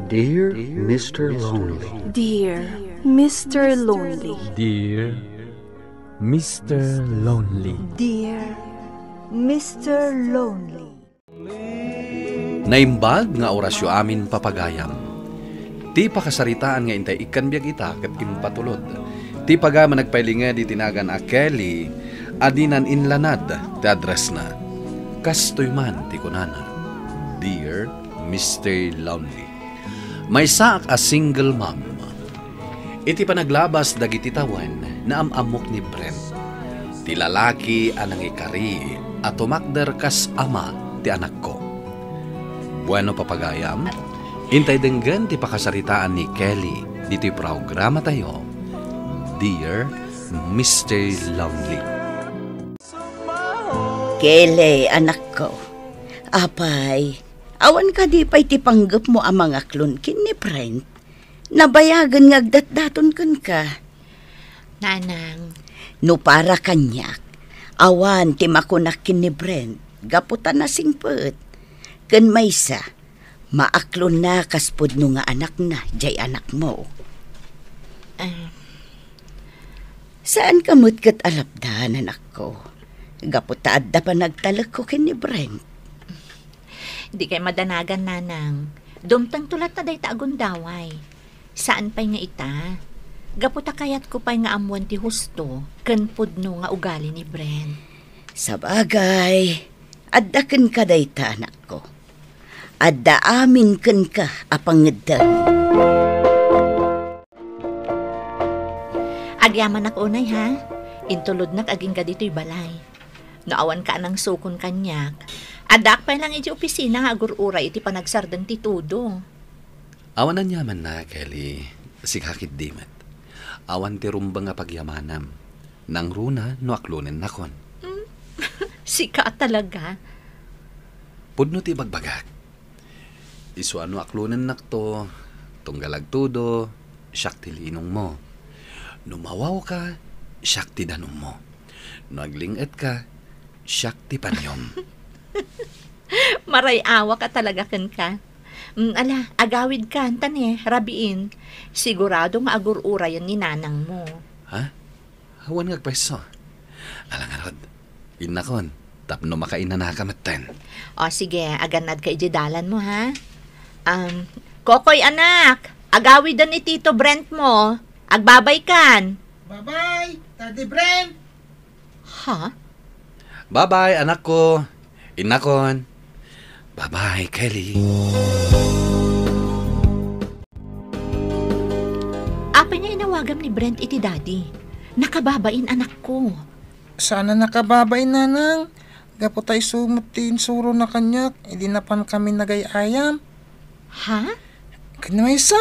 Dear Mr. Lonely. Dear Mr. Lonely. Dear Mr. Lonely. Dear Mr. Lonely. Naimbag nga orasyo amin papagayam. Ti pakasaritaan nga intay ikan biyag ita kat impatulod. Ti paga managpailinga di tinagan a Kelly, adinan inlanad ti address na. Kastoy man ti kunana. Dear Mr. Lonely. May saak a single mom. Iti panaglabas dagiti tawan na amamok ni Brent. Ti lalaki anang ikari at tumakder kas ama ti anak ko. Bueno papagayam, intay denggan ti pakasaritaan ni Kelly dito'y programa tayo. Dear Mr. Lonely. Kelly, anak ko. Apay, awan ka di pa'y tipanggap mo ang mga klunkin ni Brent. Nabayagan nga agdat-daton kan ka. Nanang. No para kanyak, awan ti makunakin ni Brent, gaputan na singpet. Kan maysa, maaklon na kaspod no nga anak na, jay anak mo. Saan ka mo't kat alapdan, anak ko? Gaputaad da pa nagtalag ko kin ni Brent. Di kay madanagan, nanang. Dumtang tulat na day taagundaway. Saan pa'y nga ita? Gaputa kayat ko pa'y nga amuan ti husto, kanpod no nga ugali ni Brent. Sabagay, adda ken ka day ta, anak ko. Adda amin ken ka apangedan. Agyaman ak unay ha. Intulod nak aging ka dito'y balay. Naawan ka ng sukon kanyak. Adak pa lang iti opisina nga agur-uray iti panagsardang titudo. Awan na nyaman na, Kelly. Sikakit dimet. Awan ti rumba nga pagyamanam. Nang runa no aklunen nakon. Sika talaga. Pudno ti bagbagak. Isu ano aklunen nakto, tunggalag tudo, siyak ti linong mo. Numawaw ka, siyak ti danong mo. Naglinget ka, siyak ti panyom. Maray awa ka talaga kan ka. Ala, agawid ka, tani, rabiin. Sigurado nga agur-urayan ni nanang mo. Ha? Hawan ngagpeso. Alangarod, inakon, tapno makaina na kamatan. O sige, aganad ka ijidalan mo ha. Kokoy anak, agawidan ni Tito Brent mo. Agbabay kan. Bye-bye, Daddy Brent. Ha? Bye-bye, anak ko. Inakon. Bye-bye, Kelly. Apa niya inawagam ni Brent iti daddy? Nakababain anak ko. Sana nakababain, nanang. Gaputay sumutin suro na kanyak, hindi napan kami nagayayam. Ha? Kanwesa,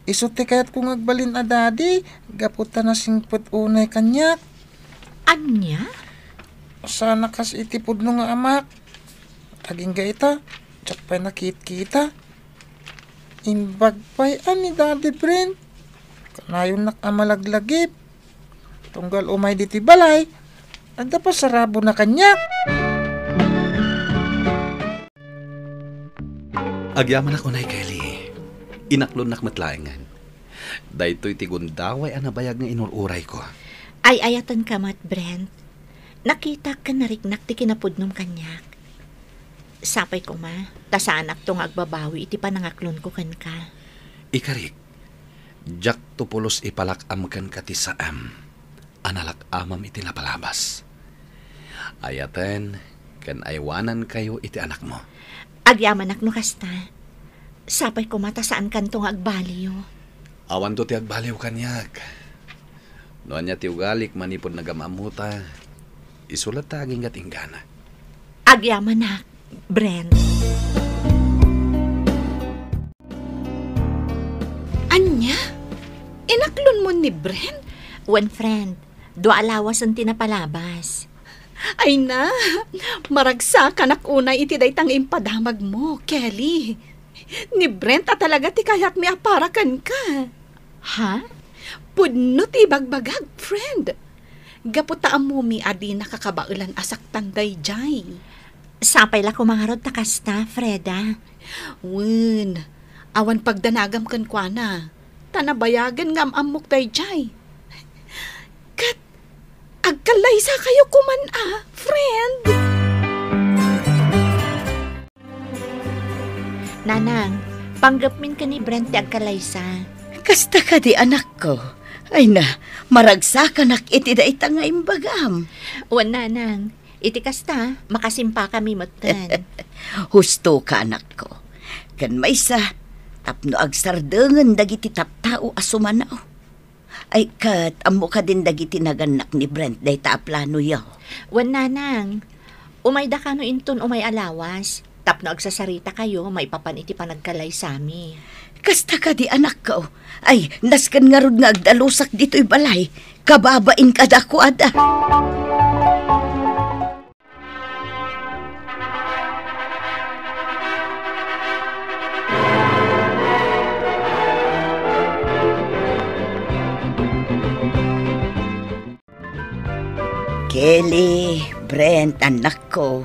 isuti kayat kung agbalin a daddy, gaputa na singput unay kanyak. Anya? Sana kas itipod no nga amak. Aging gaita, tsak pa'y nakit-kita. Imbag pa'y ani Daddy Brent. Kanayon nakamalaglagip. Tunggal umay diti balay, ada pa sarabo na kanyak. Agyaman ako na, Kelly. Inaklon nakmatlaengan. Dahito iti gundaway anabayag nga inururay ko. Ay ayatan ka mat, Brent. Nakita ka nariknak ti kinapudnom kanyak. Sapay ko ma, tasanak tong agbabawi iti panangaklon ko kan ka. Ikarik, jak tupulos ipalakam kan kati saam, analak amam iti napalabas. Ayaten, kan aywanan kayo iti anak mo. Agyaman ak no kasta. Sapay ko mata saan kan tong agbaliyo. Awan to ti agbaliw kanyak. Noan niya ti ugalik manipod nagamamuta, isulat taging gatinggana. Agyaman ak, Brent. Anya? Inaklon mo ni Brent? One friend, do alawas ang tinapalabas. Ay na, maragsakan ak unay iti daytang impadamag mo, Kelly. Ni Brent at talaga ti kayat mi aparakan ka. Ha? Pudno ti bagbagag, friend. Gaputa mo mi adi nakakabaulan asak tanday jay. Sapay la kumangarod ta kasta, Freda. Wen, Awan pagdanagam kan kwa na. Tanabayagan nga amok tayo jay. Kat, agkalaysa kayo kuman friend. Nanang, panggapmin ka ni Brent ti agkalaysa. Kasta ka di anak ko. Ay na, maragsakan ak iti da ita nga imbagam. Wan nanang, iti kasta, makasimpa kami matan. Husto ka anak ko. Kan maysa, tapno agsardengan dagiti taptao asumanaw. Ay kat, amo ka din dagiti naganak ni Brent day taaplano yaw. Wan nanang, umay da kano inton umay alawas. Tapno agsasarita kayo, may papan iti panagkalay sami. Kasta ka di anak ko. Ay, naskan nga rod nga agdalusak dito'y balay. Kababain ka da ko ada. Kelly, Brent, anak ko.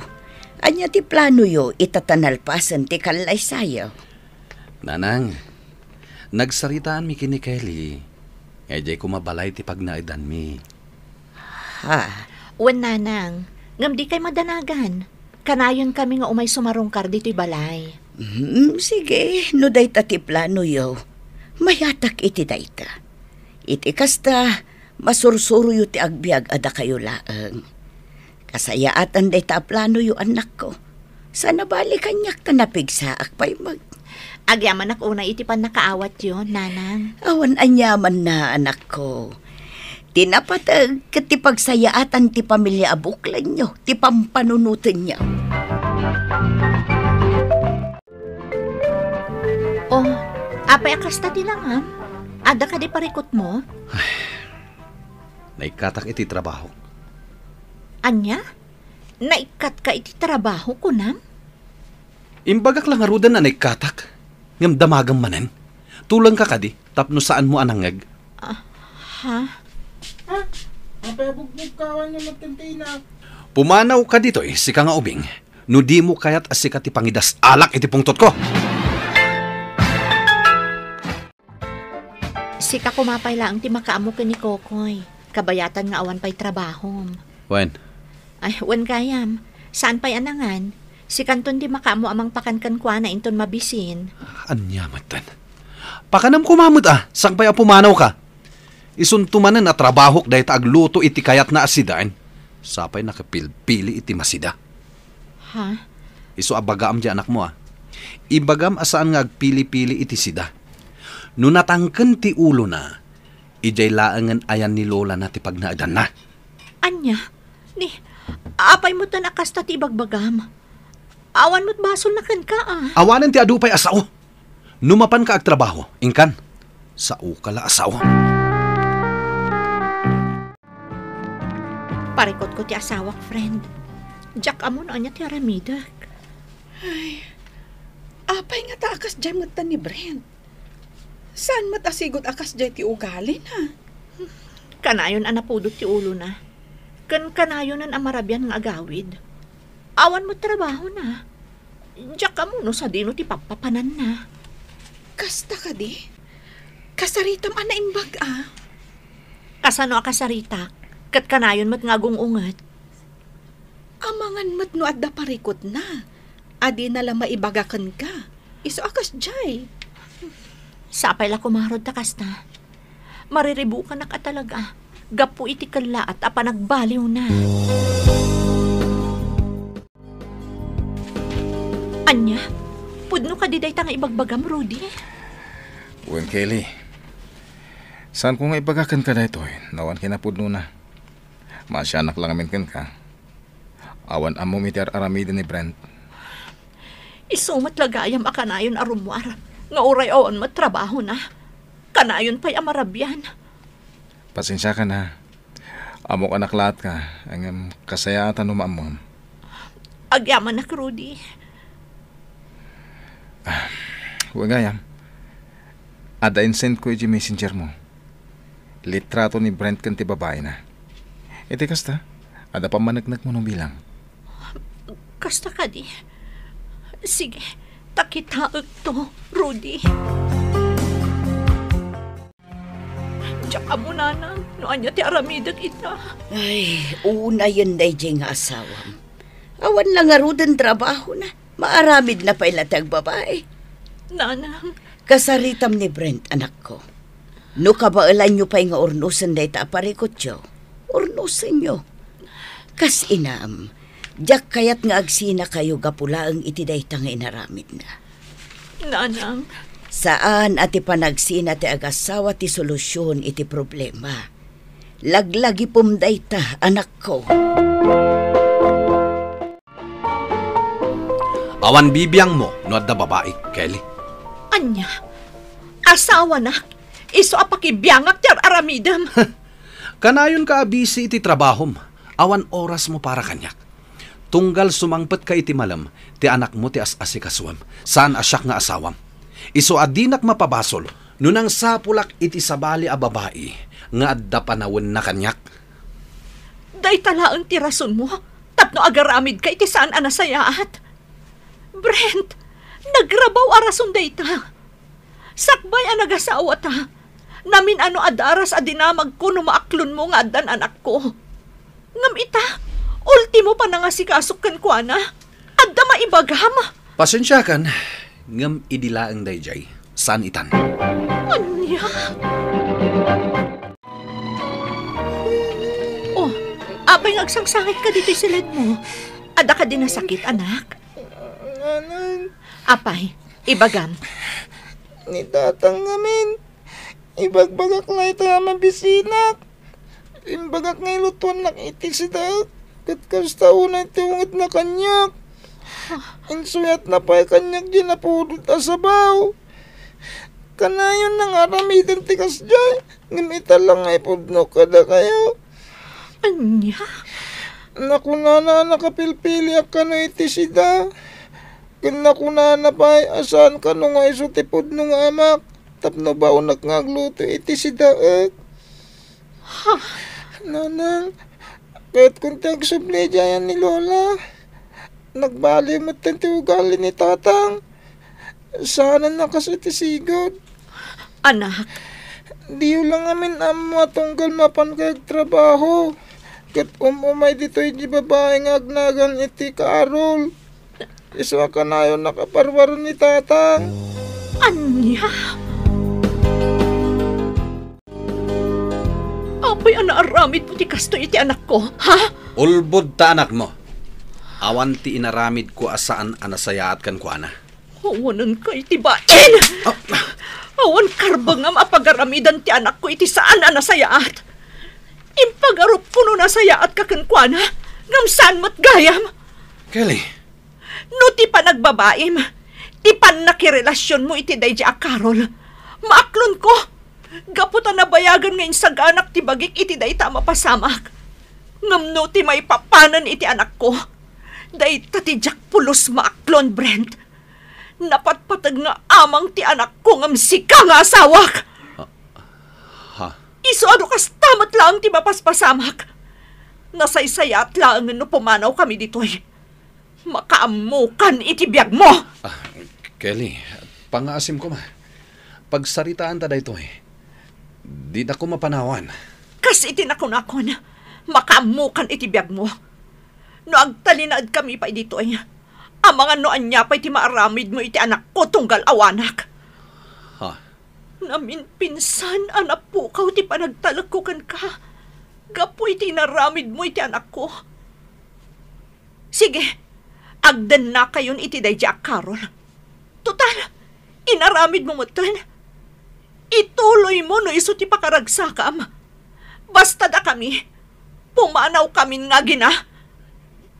Anya ti plano yo itatanalpasan ti kalay sayo. Nanang, nagsaritaan mi kini Kelly. Ejay kumabalay ti pagnaidan mi. Ha? Wan nanang, ngam di kay madanagan. Kanayon kami nga umay sumarungkar dito'y balay. Sige, no dayta ti plano yo. Mayatak iti dayta. Iti kasta, masursuro yu ti agbiag ada kayo laeng. Kasayaatan dayta plano yu anak ko. Sana bali kanyak tanapig sa akpay mag. Agyaman ak una iti pan nakaawat yon, nanang. Awan anyaman na anak ko. Tinapatag kat ti pagsayaatan ti pamilya abuklan nyo, ti pampanunutan nyo. Oh, apay akasta ti lang ha? Ada ka di parikot mo? Naikatak iti trabaho. Anya? Naikat ka iti trabaho ko nam? Imbagak lang arudan na naikatak. Ngam damagang manen. Tulang ka kadi, tapno saan mo anangag. Ha? Ha? Apay bugbog kawan niya magkantina. Pumanaw ka dito si ka nga ubing. No di mo kayat asika ti pangidas alak iti pungtot ko. Sika kumapay lang ti makaamo ka ni Kokoy. Kabayatan nga awan pa'y trabaho. Wen, Ay, wan kayam. Saan pa'y anangan? Si kanton di makaamo amang pakankan kwa na inton mabisin. anyamatan. Pakanam kumamot sang pa'y pumanaw ka. Isuntumanan na trabaho dahil agluto iti kayat na asidan. Sapay nakapilpili iti masida. Ha? Iso abagaam di anak mo Ibagam asaan nga agpili-pili iti sida. No natangken ti ulo na, ijay laangan ayan ni Lola na ti pagnaadan na. Anya? Ni, apay mo ta nakasta ti bagbagam. Awan mo't basol na kan ka Awanan ti adupay asaw. Numapan ka agtrabaho, ingkan. Sao kala asaw. Parikot ko ti asawak, friend. Jack amon anya ti aramidak. Apay nga ta akas dyan matan ni Brent. Saan matasigot akas dyan ti ugalin Kanayon anapudot ti ulo na. Kanayon ang amarabyan ng agawid. Awan mo trabaho na. Jack amuno sa dino ti papapanan na. Kasta ka di? Kasaritam ana imbag Kasano akasarita? Kat kanayon mat ngagong ungat. Amangan mat no adda parikot na. Adi na lang maibagakan ka. Iso akas jay. Sapay la kumarod ta kasta. Mariribu ka na ka talaga. Gapu iti kala at apanagbaliw na. Anya, pudno ka diday ta nga ibagbagam, Rudy. Wen Kelly, saan ko nga ibagakan ka na ito nawan kinapudno na. Masyanak lang amin kan ka. Awan amo mitar aramida ni Brent. Isumat lagayam akanayon arumwar. Nga uray awan matrabaho na. Kanayon pa'y amarabyan. Pasensya ka na. Amok anak lahat ka. Ang kasayatan umamam. Agyaman na, Rudy. Huwag ngayam. Ada insend ko yung messenger mo. Litrato ni Brent kan ti babae na. Iti kasta, ada pa managnag mo nung bilang. Kasta ka di. Sige, takita to, Rudy. Diyak ka mo, nanang. Noan niya ti aramidag ita. Ay, una yun day nga asawam. Awan lang nga rudan trabaho na. Maaramid na pa ilatag babae. Nanang, Kasaritam ni Brent, anak ko. No kabaalan nyo pa nga ornusan day ta aparikot yo. Ornusan nyo. Kas inam, diyak kayat nga agsina kayo gapulaang iti day ta nga inaramid na. nanang, Saan ati panagsina ti agasawa ti solusyon iti problema. Laglagi pumday ta, anak ko. Awan bibiyang mo, no adda babae, Kelly. anya, asawa na, iso apakibiyangak ti aramidam. Kanayon ka abisi iti trabahom. Awan oras mo para kanyak. Tunggal sumangpet ka iti malam, ti anak mo ti as-asikaswam. Saan asyak nga asawam? Iso adinak mapabasol, nunang sapulak iti sabali a babae, nga adda panawon na kanyak. Day talaang ti rason mo, tapno agaramid ka iti saan anasayaat. Brent, nagrabaw arason day ta. Sakbay ang nagasawa ta. Namin ano adaras adinamag ko no maaklon mo nga adan anak ko. Ngam ita, ultimo pa nangasikasok kan kwa na. Adda maibagam. Pasensya kan, ngam idilaang dayjay, saan itan? Anya? Oh, apay ngagsangsangit ka dito silid mo. Ada ka din nasakit, anak? Nanang, Apay, ibagam. ni tatang ngamin. Ibagbagak na ito ang mabisinak. Imbagak nga ilutuan na iti sida. Kat kasta unay tiungat na kanyak. Insuyat na pa kanyak di napudot asabaw. Kanayon na nga ramidan tikas dyan. Ngamita lang ay pudno kada kayo. Anya? Nakuna nakapilpili ka na iti sida. Kinakuna na pa asan ka nung nga iso tipod nung amak. Tapno ba unak nga agluto iti sida ek. Nanang, kahit kung tagsubli dyan ni Lola, nagbali mo tanti ugali ni tatang. Sana nakas iti sigod. Anak, Di lang amin amo tunggal mapan kag trabaho. Kat umay dito'y di babae nga agnagan iti kaarol. Iswa ka na yun nakaparwaro ni tatang. anya? Apay anaaramid mo ti kasto iti anak ko, ha? Ulbod ta anak mo. Awan ti inaramid ko asaan anasayaat kan kuana. Awanan ka iti bain! Awan karbangam apagaramidan ti anak ko iti saan anasayaat. Impagarup ko no nasayaat ka kankwana, ngam saan mo't gayam. Kelly, No ti pa nagbabaim, ti pan nakirelasyon mo iti dayja a Carol. Maaklon ko, gaputan na bayagan ngayon sa ganak ti bagik iti dayta mapasamak. Ngam no ti may papanan iti anak ko. Dayta ti jak pulos maaklon, Brent. Napatpatag nga amang ti anak ko ngam sika nga asawak. ha? Iso ano kas tamat lang ti mapaspasamak. Nasaysayat lang no pumanaw kami dito'y. Makaamukan iti biyag mo. Kelly, pangaasim ko ma. Pagsaritaan ta dayto di na ko mapanawan. Kas iti nakon-akon, makaamukan iti biyag mo. No agtalinaad kami pa dito ay, ang mga noan niya pa iti maaramid mo iti anak ko tunggal awanak. Ha? Namin pinsan, anak po kaw ti panagtalagkukan ka. Gapo iti naramid mo iti anak ko. Sige, agdan na kayon iti dayja Carol. Total, inaramid mo mutan. Ituloy mo no iso ti pakaragsakam. Basta da kami, pumanaw kami nga gina.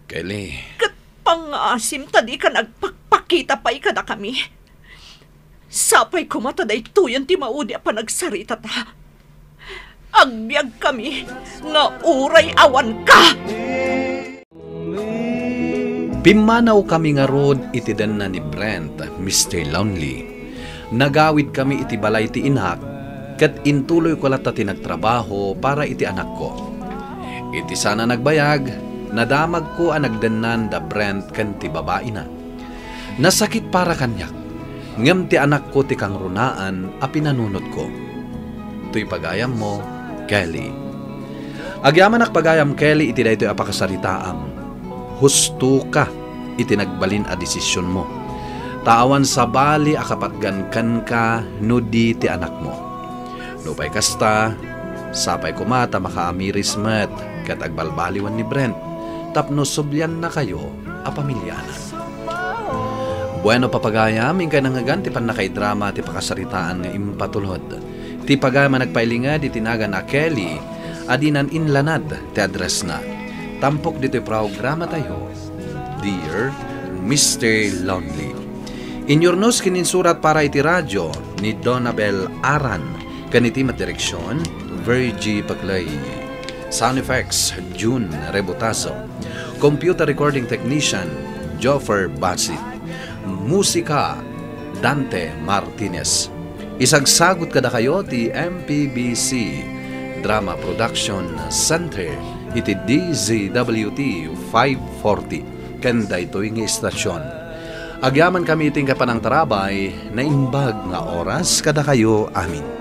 Kelly, Kat pangasim tadi ka nagpakpakita pa ikada kami. Sapay kumataday tuyan ti maudi pa nagsarita ta. Agbyag kami nga uray awan ka. pimanaw kami nga rod iti den na ni Brent, Mr. Lonely. Nagawid kami iti balay ti inak, kat intuloy ko lata tinagtrabaho para iti anak ko. Iti sana nagbayag, nadamag ko ang nagdanan da Brent kan ti babae na. Nasakit para kanyak. Ngem ti anak ko ti kang runaan a pinanunot ko. Tuy pagayam mo, Kelly. Agyaman ak pagayam Kelly iti daytoy apakasaritaam. Husto ka iti nagbalin a desisyon mo. Taawan sa bali akapatgankan ka no di ti anak mo. No pay kasta, sapay kumata makaamiris met kat agbalbaliwan ni Brent. Tapno subyan na kayo a pamilyanan. Bueno papagayam, ingkay nangagan ti panakay-drama ti pakasaritaan nga impatulod. Ti pagayam nagpailinga di tinagan a Kelly, adinan inlanad ti address na. Tampok dito programa tayo, Dear Mr. Lonely. Inyornos kininsurat para iti radyo ni Donabel Aran, kaniti matireksyon, Virgie Paclay. Sound effects, June Rebutaso. Computer recording technician, Joffer Batsit. Musika, Dante Martinez. Isagsagot kada kayo ti MPBC Drama Production Center iti DZWT 540 kanda ito'y nga istasyon. Agyaman kami iting kapanang tarabay na imbag nga oras kada kayo amin.